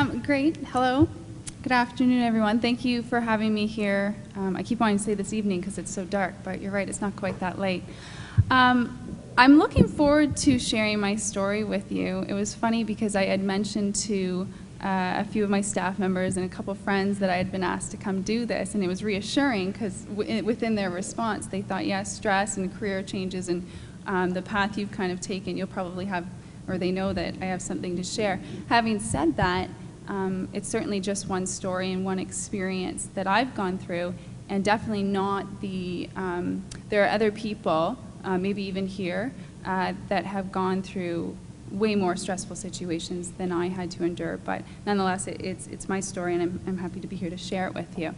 Great. Hello. Good afternoon, everyone. Thank you for having me here. I keep wanting to say this evening because it's so dark, but you're right, it's not quite that late. I'm looking forward to sharing my story with you. It was funny because I had mentioned to a few of my staff members and a couple friends that I had been asked to come do this, and it was reassuring because within their response, they thought, yes, stress and career changes and the path you've kind of taken, you'll probably have, or they know that I have something to share. Having said that, it's certainly just one story and one experience that I've gone through, and definitely not the, there are other people, maybe even here, that have gone through way more stressful situations than I had to endure, but nonetheless, it's my story, and I'm happy to be here to share it with you.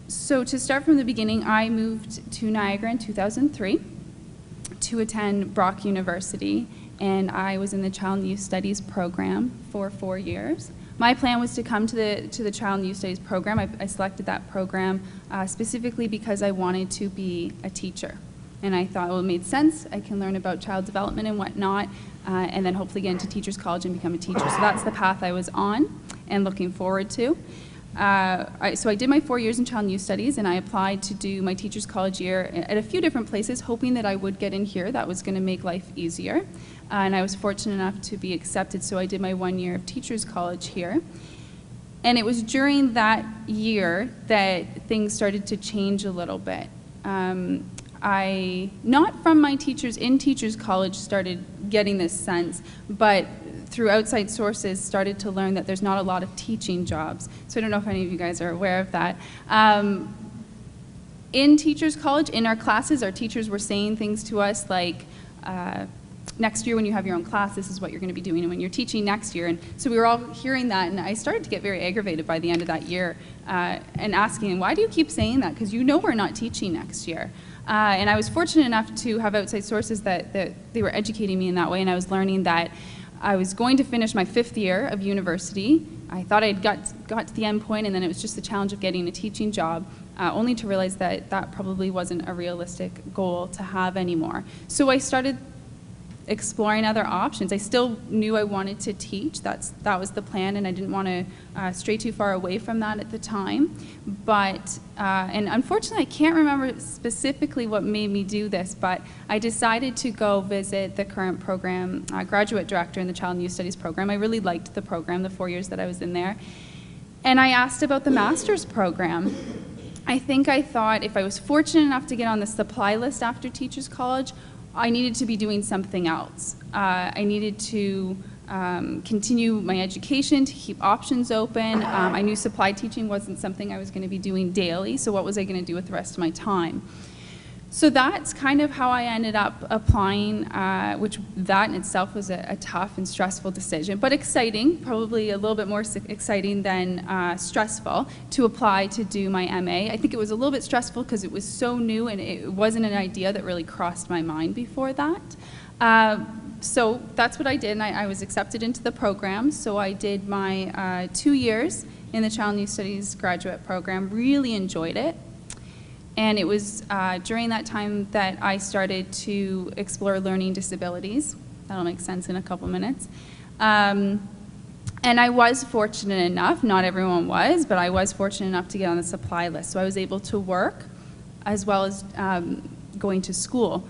So to start from the beginning, I moved to Niagara in 2003 to attend Brock University, and I was in the Child and Youth Studies program for 4 years. My plan was to come to the Child and Youth Studies program. I selected that program specifically because I wanted to be a teacher. And I thought, well, it made sense. I can learn about child development and whatnot, and then hopefully get into Teachers College and become a teacher. So that's the path I was on and looking forward to. So I did my 4 years in Child and Youth Studies, and I applied to do my Teachers College year at a few different places, hoping that I would get in here. That was going to make life easier. And I was fortunate enough to be accepted, so I did my 1 year of Teachers College here. And it was during that year that things started to change a little bit. Not from my teachers in Teachers College, started getting this sense, but through outside sources started to learn that there's not a lot of teaching jobs. So I don't know if any of you guys are aware of that. In Teachers College, in our classes, our teachers were saying things to us like, next year when you have your own class, this is what you're going to be doing, and when you're teaching next year. And so we were all hearing that, and I started to get very aggravated by the end of that year and asking, why do you keep saying that? Because you know we're not teaching next year. And I was fortunate enough to have outside sources that they were educating me in that way, and I was learning that I was going to finish my 5th year of university. I thought I'd got to the end point, and then it was just the challenge of getting a teaching job, only to realize that that probably wasn't a realistic goal to have anymore. So I started exploring other options. I still knew I wanted to teach. That was the plan, and I didn't want to stray too far away from that at the time. But, and unfortunately, I can't remember specifically what made me do this, but I decided to go visit the current program graduate director in the Child and Youth Studies program. I really liked the program, the 4 years that I was in there. And I asked about the master's program. I think I thought if I was fortunate enough to get on the supply list after Teachers College, I needed to be doing something else. I needed to continue my education, to keep options open. I knew supply teaching wasn't something I was going to be doing daily, so what was I going to do with the rest of my time? So that's kind of how I ended up applying, which that in itself was a tough and stressful decision, but exciting, probably a little bit more exciting than stressful, to apply to do my MA. I think it was a little bit stressful because it was so new and it wasn't an idea that really crossed my mind before that. So that's what I did, and I was accepted into the program. So I did my 2 years in the Child and Youth Studies graduate program, really enjoyed it. And it was during that time that I started to explore learning disabilities. That'll make sense in a couple minutes. And I was fortunate enough, not everyone was, but I was fortunate enough to get on the supply list. So I was able to work as well as going to school.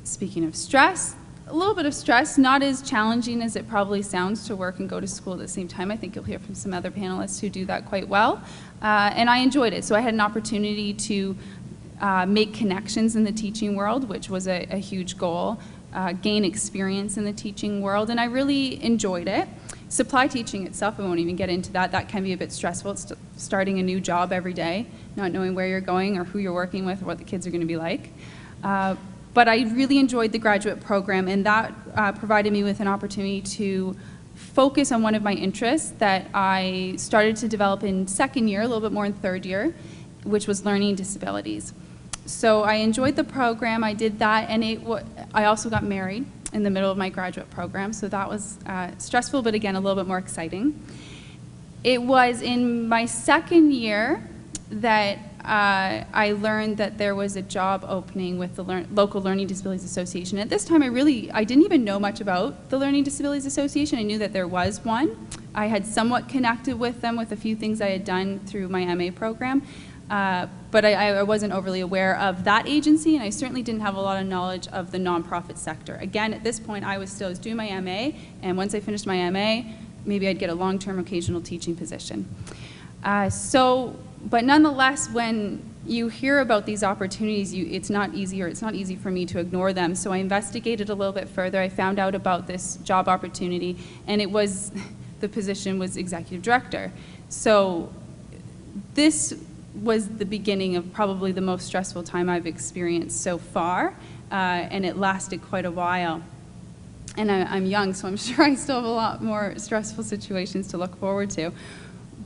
Speaking of stress, a little bit of stress, not as challenging as it probably sounds to work and go to school at the same time. I think you'll hear from some other panelists who do that quite well. And I enjoyed it. So I had an opportunity to make connections in the teaching world, which was a huge goal, gain experience in the teaching world, and I really enjoyed it. Supply teaching itself, I won't even get into that. That can be a bit stressful. It's starting a new job every day, not knowing where you're going or who you're working with or what the kids are going to be like. But I really enjoyed the graduate program, and that provided me with an opportunity to focus on one of my interests that I started to develop in 2nd year, a little bit more in 3rd year, which was learning disabilities. So I enjoyed the program, I did that, and I also got married in the middle of my graduate program, so that was stressful, but again, a little bit more exciting. It was in my 2nd year that I learned that there was a job opening with the local Learning Disabilities Association. At this time, I didn't even know much about the Learning Disabilities Association. I knew that there was one. I had somewhat connected with them with a few things I had done through my MA program, but I wasn't overly aware of that agency, and I certainly didn't have a lot of knowledge of the nonprofit sector. Again, at this point, I was doing my MA, and once I finished my MA, maybe I'd get a long-term occasional teaching position. But nonetheless, when you hear about these opportunities, it's not easy for me to ignore them. So I investigated a little bit further. I found out about this job opportunity, and the position was executive director. So this was the beginning of probably the most stressful time I've experienced so far, and it lasted quite a while. And I'm young, so I'm sure I still have a lot more stressful situations to look forward to.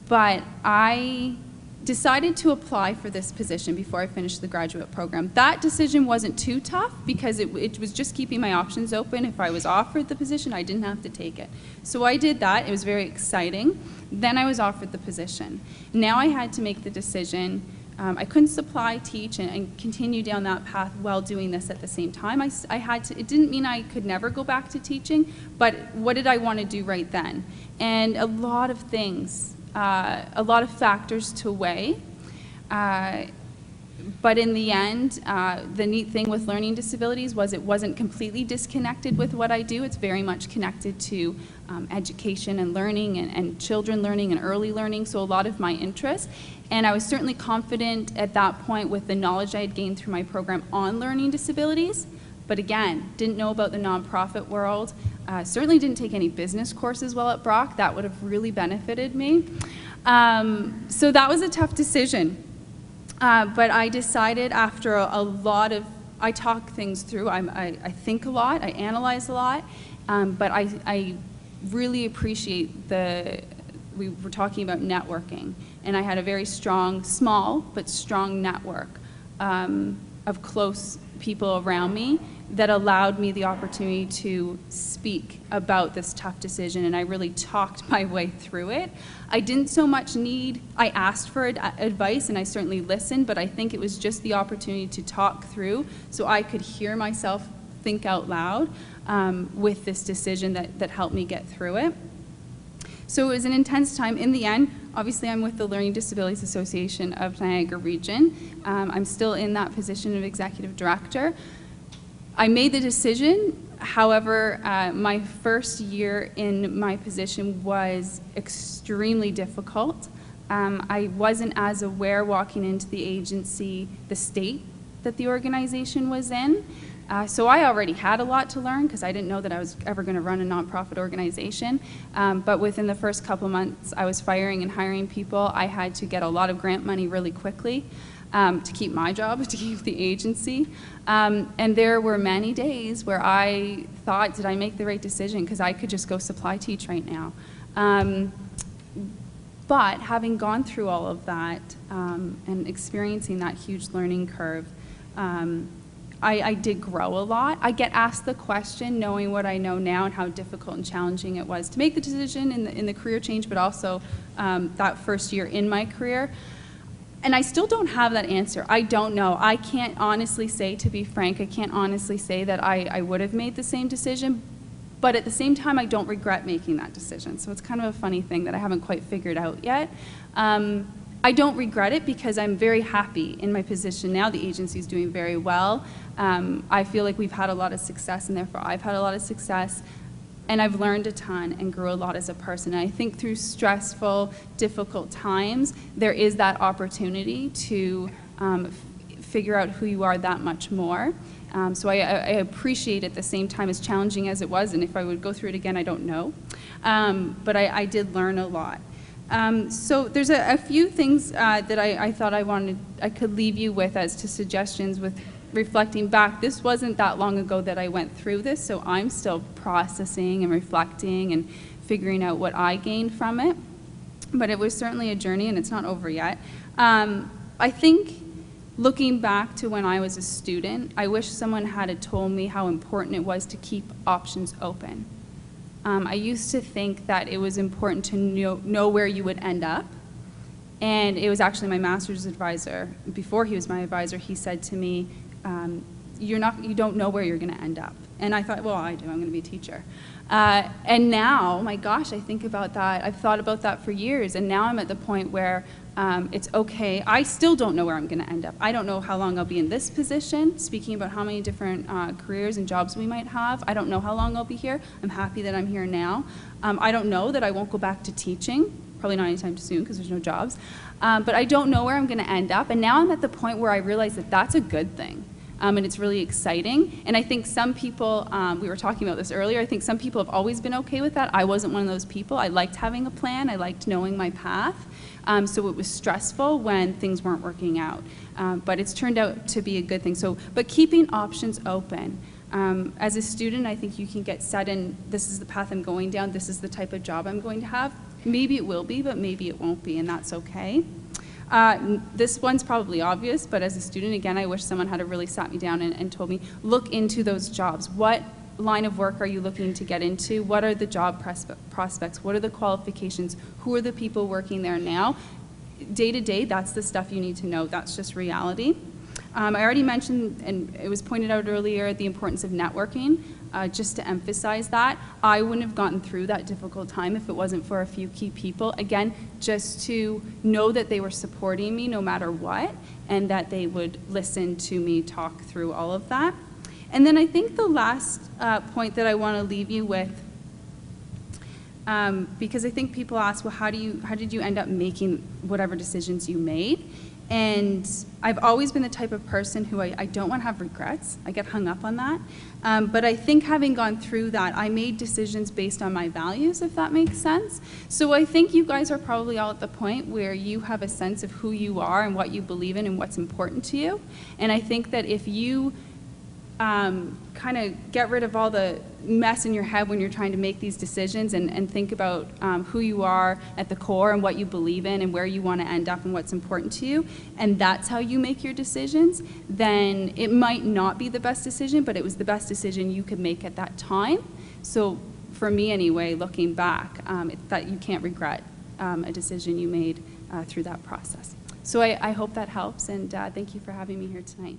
But I decided to apply for this position before I finished the graduate program. That decision wasn't too tough because it was just keeping my options open. If I was offered the position, I didn't have to take it. So I did that. It was very exciting. Then I was offered the position. Now I had to make the decision. I couldn't supply, teach, and continue down that path while doing this at the same time. It didn't mean I could never go back to teaching, but what did I want to do right then? And a lot of things, a lot of factors to weigh. But in the end, the neat thing with learning disabilities was it wasn't completely disconnected with what I do. It's very much connected to education and learning and children learning and early learning, so a lot of my interests. And I was certainly confident at that point with the knowledge I had gained through my program on learning disabilities. But again, didn't know about the nonprofit world. Certainly didn't take any business courses while at Brock. That would have really benefited me. So that was a tough decision. But I decided after a lot of, I talk things through, I think a lot, I analyze a lot, but I really appreciate we were talking about networking, and I had a very strong, small, but strong network of close people around me that allowed me the opportunity to speak about this tough decision, and I really talked my way through it. I didn't so much I asked for advice, and I certainly listened, but I think it was just the opportunity to talk through so I could hear myself think out loud with this decision that helped me get through it. So it was an intense time. In the end, obviously I'm with the Learning Disabilities Association of Niagara Region. I'm still in that position of executive director. I made the decision, however, my first year in my position was extremely difficult. I wasn't as aware walking into the agency, the state that the organization was in. So I already had a lot to learn because I didn't know that I was ever going to run a nonprofit organization. But within the first couple months, I was firing and hiring people. I had to get a lot of grant money really quickly to keep my job, to keep the agency. And there were many days where I thought, did I make the right decision? Because I could just go supply teach right now. But having gone through all of that and experiencing that huge learning curve, I did grow a lot. I get asked the question, knowing what I know now and how difficult and challenging it was to make the decision in the career change, but also that first year in my career. And I still don't have that answer. I don't know. I can't honestly say, to be frank, I can't honestly say that I would have made the same decision, but at the same time, I don't regret making that decision. So it's kind of a funny thing that I haven't quite figured out yet. I don't regret it because I'm very happy in my position now. The agency is doing very well. I feel like we've had a lot of success, and therefore I've had a lot of success. And I've learned a ton and grew a lot as a person. And I think through stressful, difficult times, there is that opportunity to figure out who you are that much more. So I appreciate at the same time, as challenging as it was, and if I would go through it again, I don't know. But I did learn a lot. So there's a few things that I thought I could leave you with as to suggestions with reflecting back. This wasn't that long ago that I went through this, so I'm still processing and reflecting and figuring out what I gained from it. But it was certainly a journey, and it's not over yet. I think looking back to when I was a student, I wish someone had told me how important it was to keep options open. I used to think that it was important to know where you would end up. And it was actually my master's advisor, before he was my advisor, he said to me, you don't know where you're going to end up. And I thought, well, I do, I'm going to be a teacher. And now, my gosh, I think about that. I've thought about that for years, and now I'm at the point where it's okay. I still don't know where I'm going to end up. I don't know how long I'll be in this position, speaking about how many different careers and jobs we might have. I don't know how long I'll be here. I'm happy that I'm here now. I don't know that I won't go back to teaching, probably not anytime soon because there's no jobs. But I don't know where I'm going to end up, and now I'm at the point where I realize that that's a good thing. And it's really exciting. And I think some people, we were talking about this earlier, I think some people have always been okay with that. I wasn't one of those people. I liked having a plan. I liked knowing my path. So it was stressful when things weren't working out. But it's turned out to be a good thing. But keeping options open. As a student, I think you can get set in, this is the path I'm going down, this is the type of job I'm going to have. Maybe it will be, but maybe it won't be, and that's okay. This one's probably obvious, but as a student, again, I wish someone had really sat me down and told me, look into those jobs. What line of work are you looking to get into? What are the job prospects? What are the qualifications? Who are the people working there now? Day to day, that's the stuff you need to know. That's just reality. I already mentioned, and it was pointed out earlier, the importance of networking. Just to emphasize that, I wouldn't have gotten through that difficult time if it wasn't for a few key people. Again, just to know that they were supporting me no matter what, and that they would listen to me talk through all of that. And then I think the last point that I want to leave you with, because I think people ask, well, how did you end up making whatever decisions you made? And I've always been the type of person who I don't want to have regrets. I get hung up on that. But I think having gone through that, I made decisions based on my values, if that makes sense. So I think you guys are probably all at the point where you have a sense of who you are and what you believe in and what's important to you. And I think that if you kind of get rid of all the mess in your head when you're trying to make these decisions and think about who you are at the core and what you believe in and where you want to end up and what's important to you, and that's how you make your decisions, then it might not be the best decision, but it was the best decision you could make at that time. So for me anyway, looking back, that you can't regret a decision you made through that process. So I hope that helps, and thank you for having me here tonight.